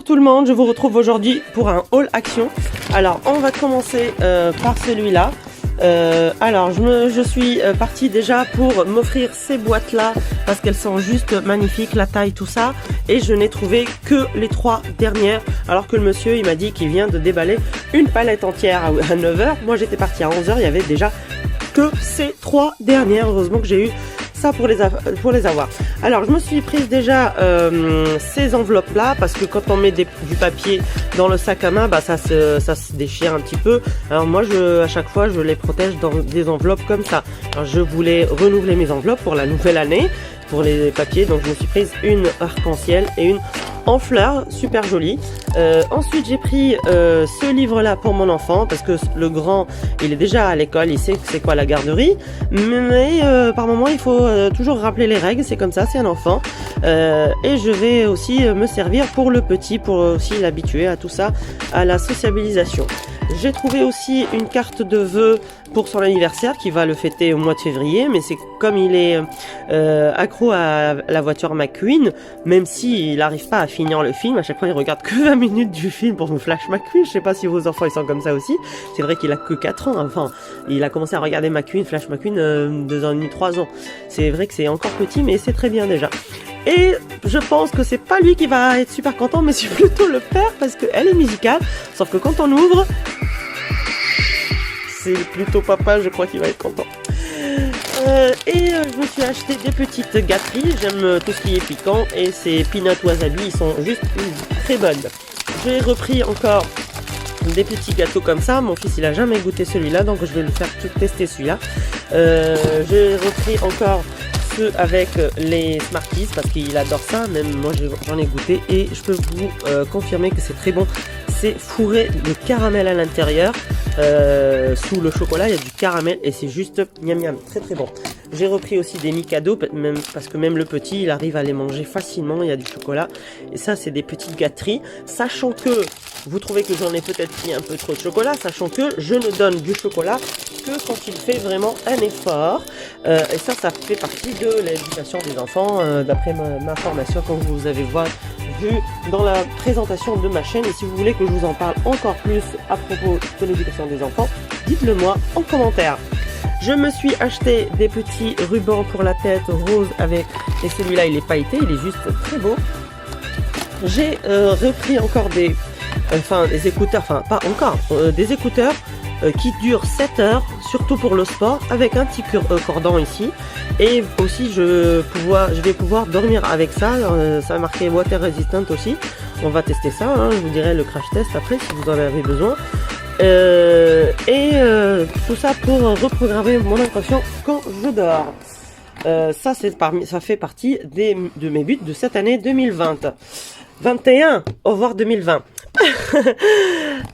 tout le monde, je vous retrouve aujourd'hui pour un haul action. Alors on va commencer par celui-là. Alors je suis partie déjà pour m'offrir ces boîtes là parce qu'elles sont juste magnifiques, la taille, tout ça, et je n'ai trouvé que les 3 dernières alors que le monsieur il m'a dit qu'il vient de déballer une palette entière à 9h. Moi j'étais partie à 11h, il y avait déjà que ces 3 dernières. Heureusement que j'ai eu ça pour les avoir. Alors je me suis prise déjà ces enveloppes là parce que quand on met du papier dans le sac à main, bah ça se déchire un petit peu. Alors moi à chaque fois je les protège dans des enveloppes comme ça. Alors je voulais renouveler mes enveloppes pour la nouvelle année pour les papiers, donc je me suis prise une arc-en-ciel et une en fleurs, super jolie. Ensuite j'ai pris ce livre là pour mon enfant parce que le grand il est déjà à l'école, il sait que c'est quoi la garderie, mais par moment il faut toujours rappeler les règles, c'est comme ça, c'est un enfant. Et je vais aussi me servir pour le petit, pour aussi l'habituer à tout ça, à la sociabilisation. J'ai trouvé aussi une carte de vœux pour son anniversaire qui va le fêter au mois de février, mais c'est comme il est accro à la voiture McQueen, même s'il n'arrive pas à finir le film, à chaque fois il regarde que 20 minutes du film pour me Flash McQueen. Je sais pas si vos enfants ils sont comme ça aussi. C'est vrai qu'il a que 4 ans, enfin il a commencé à regarder McQueen, Flash McQueen 2 ans et demi, 3 ans. C'est vrai que c'est encore petit, mais c'est très bien déjà. Et je pense que c'est pas lui qui va être super content, mais c'est plutôt le père parce qu'elle est musicale, sauf que quand on ouvre, c'est plutôt papa, je crois qu'il va être content. Je me suis acheté des petites gâteries, j'aime tout ce qui est piquant, et ces peanut wasabi, ils sont juste très bonnes. J'ai repris encore des petits gâteaux comme ça, mon fils il a jamais goûté celui-là, donc je vais le faire tester celui-là. J'ai repris encore ceux avec les Smarties parce qu'il adore ça, même moi j'en ai goûté et je peux vous confirmer que c'est très bon. C'est fourré de caramel à l'intérieur, sous le chocolat il y a du caramel et c'est juste miam miam, très très bon. J'ai repris aussi des Mikado, même parce que même le petit il arrive à les manger facilement, il y a du chocolat. Et ça c'est des petites gâteries, sachant que vous trouvez que j'en ai peut-être pris un peu trop de chocolat, sachant que je ne donne du chocolat que quand il fait vraiment un effort. Et ça fait partie de l'éducation des enfants, d'après ma formation, comme vous avez vu dans la présentation de ma chaîne. Et si vous voulez que je vous en parle encore plus à propos de l'éducation des enfants, dites-le moi en commentaire. Je me suis acheté des petits rubans pour la tête rose avec, et celui-là il est pailleté, il est juste très beau. J'ai repris encore des écouteurs, pas encore, des écouteurs qui durent 7 heures, surtout pour le sport, avec un petit cordon ici. Et aussi je vais pouvoir dormir avec ça, ça a marqué water resistant aussi. On va tester ça, hein, je vous dirai le crash test après si vous en avez besoin. Tout ça pour reprogrammer mon inconscient quand je dors. Ça fait partie de mes buts de cette année 2020. 21, au revoir 2020.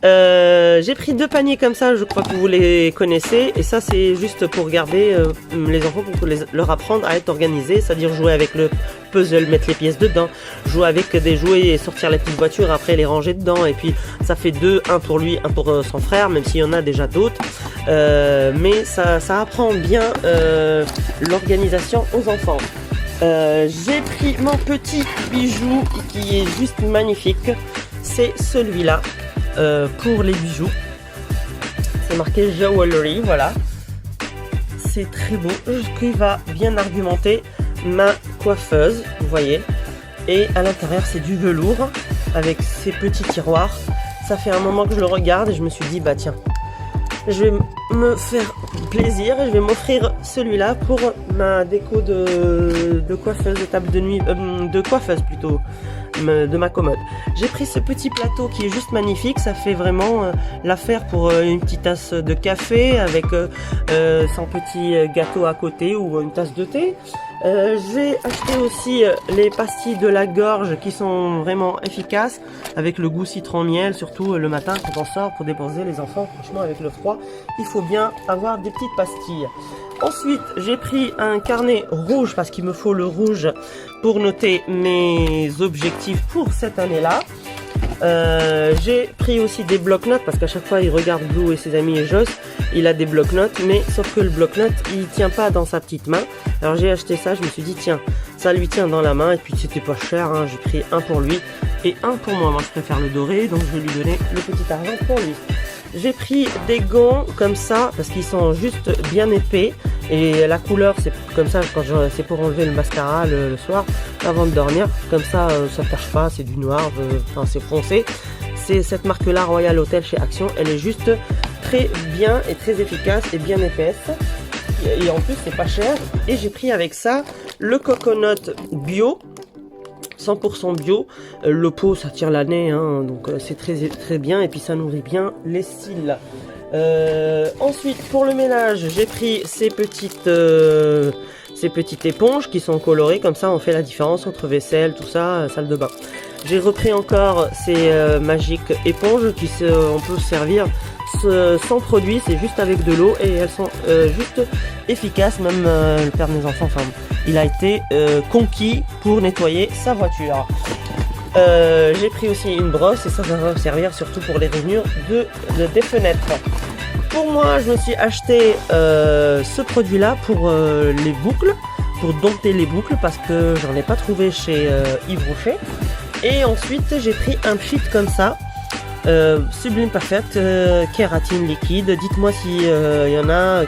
J'ai pris 2 paniers comme ça, je crois que vous les connaissez, et ça c'est juste pour garder les enfants, pour leur apprendre à être organisés, c'est-à-dire jouer avec le puzzle, mettre les pièces dedans, jouer avec des jouets et sortir les petites voitures, après les ranger dedans, et puis ça fait 2, un pour lui, un pour son frère, même s'il y en a déjà d'autres, mais ça apprend bien l'organisation aux enfants. J'ai pris mon petit bijou qui est juste magnifique, c'est celui-là pour les bijoux, c'est marqué Jewelry, voilà, c'est très beau, qui va bien argumenter ma coiffeuse, vous voyez, et à l'intérieur c'est du velours avec ces petits tiroirs. Ça fait un moment que je le regarde et je me suis dit bah tiens, je vais me faire plaisir et je vais m'offrir celui-là pour ma déco de coiffeuse, de table de nuit, de coiffeuse plutôt, de ma commode. J'ai pris ce petit plateau qui est juste magnifique, ça fait vraiment l'affaire pour une petite tasse de café avec son petit gâteau à côté ou une tasse de thé. J'ai acheté aussi les pastilles de la gorge qui sont vraiment efficaces avec le goût citron miel, surtout le matin quand on sort pour déposer les enfants. Franchement avec le froid il faut bien avoir des petites pastilles. Ensuite j'ai pris un carnet rouge parce qu'il me faut le rouge pour noter mes objectifs pour cette année là. J'ai pris aussi des bloc-notes parce qu'à chaque fois il regarde Blue et ses amis et Joss, il a des bloc-notes, mais sauf que le bloc-notes il tient pas dans sa petite main. Alors j'ai acheté ça, je me suis dit tiens, ça lui tient dans la main et puis c'était pas cher, hein, j'ai pris un pour lui et un pour moi. Moi je préfère le doré, donc je vais lui donner le petit argent pour lui. J'ai pris des gants comme ça parce qu'ils sont juste bien épais et la couleur c'est comme ça quand c'est pour enlever le mascara le soir avant de dormir. Comme ça ça tâche pas, c'est du noir, enfin c'est foncé. C'est cette marque là Royal Hotel chez Action, elle est juste très bien et très efficace et bien épaisse. Et en plus c'est pas cher. Et j'ai pris avec ça le coconut bio. 100% bio, le pot ça tire l'année, hein, donc c'est très bien et puis ça nourrit bien les cils. Ensuite pour le ménage j'ai pris ces petites éponges qui sont colorées, comme ça on fait la différence entre vaisselle, tout ça, salle de bain. J'ai repris encore ces magiques éponges on peut servir sans produit, c'est juste avec de l'eau et elles sont juste efficaces. Même le père de mes enfants, enfin, il a été conquis pour nettoyer sa voiture. J'ai pris aussi une brosse et ça va servir surtout pour les rainures des fenêtres. Pour moi, je me suis acheté ce produit là pour les boucles, pour dompter les boucles parce que j'en ai pas trouvé chez Yves Rocher. Et ensuite j'ai pris un pchit comme ça, Sublime Perfect kératine liquide. Dites-moi si y en a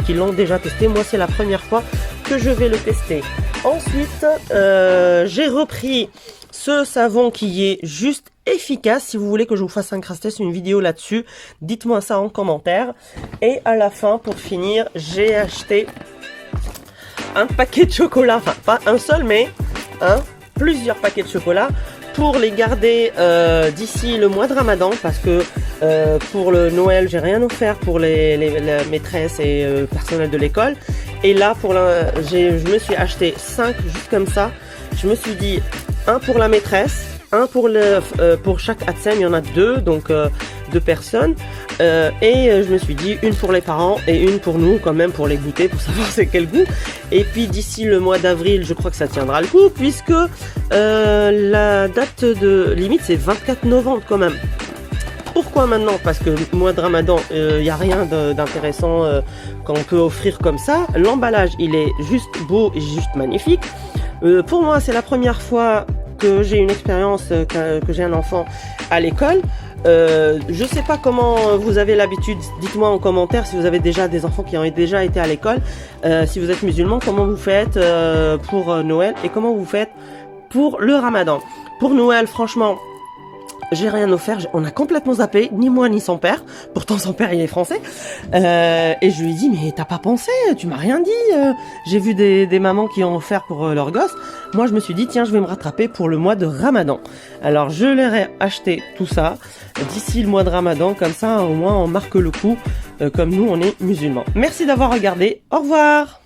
qui l'ont déjà testé. Moi c'est la première fois que je vais le tester. Ensuite j'ai repris ce savon qui est juste efficace. Si vous voulez que je vous fasse un crash test, une vidéo là-dessus, dites-moi ça en commentaire. Et à la fin, pour finir, j'ai acheté un paquet de chocolat, enfin pas un seul mais plusieurs paquets de chocolat pour les garder d'ici le mois de Ramadan, parce que pour le Noël j'ai rien offert pour les maîtresses et personnel de l'école. Et là je me suis acheté 5 juste comme ça. Je me suis dit un pour la maîtresse, un pour chaque Atsem, il y en a 2, donc 2 personnes. Et je me suis dit une pour les parents et une pour nous quand même, pour les goûter, pour savoir c'est quel goût. Et puis d'ici le mois d'avril, je crois que ça tiendra le coup, puisque la date de limite c'est 24 novembre quand même. Pourquoi maintenant? Parce que mois de Ramadan, il n'y a rien d'intéressant qu'on peut offrir comme ça. L'emballage, il est juste beau et juste magnifique. Pour moi, c'est la première fois que j'ai une expérience, que j'ai un enfant à l'école. Je sais pas comment vous avez l'habitude, dites-moi en commentaire si vous avez déjà des enfants qui ont déjà été à l'école. Si vous êtes musulman, comment vous faites pour Noël et comment vous faites pour le Ramadan. Pour Noël, franchement, j'ai rien offert, on a complètement zappé, ni moi ni son père. Pourtant son père il est français. Et je lui ai dit mais t'as pas pensé, tu m'as rien dit. J'ai vu des mamans qui ont offert pour leurs gosses. Moi je me suis dit tiens je vais me rattraper pour le mois de Ramadan. Alors je leur ai acheté tout ça d'ici le mois de Ramadan, comme ça au moins on marque le coup comme nous on est musulmans. Merci d'avoir regardé, au revoir.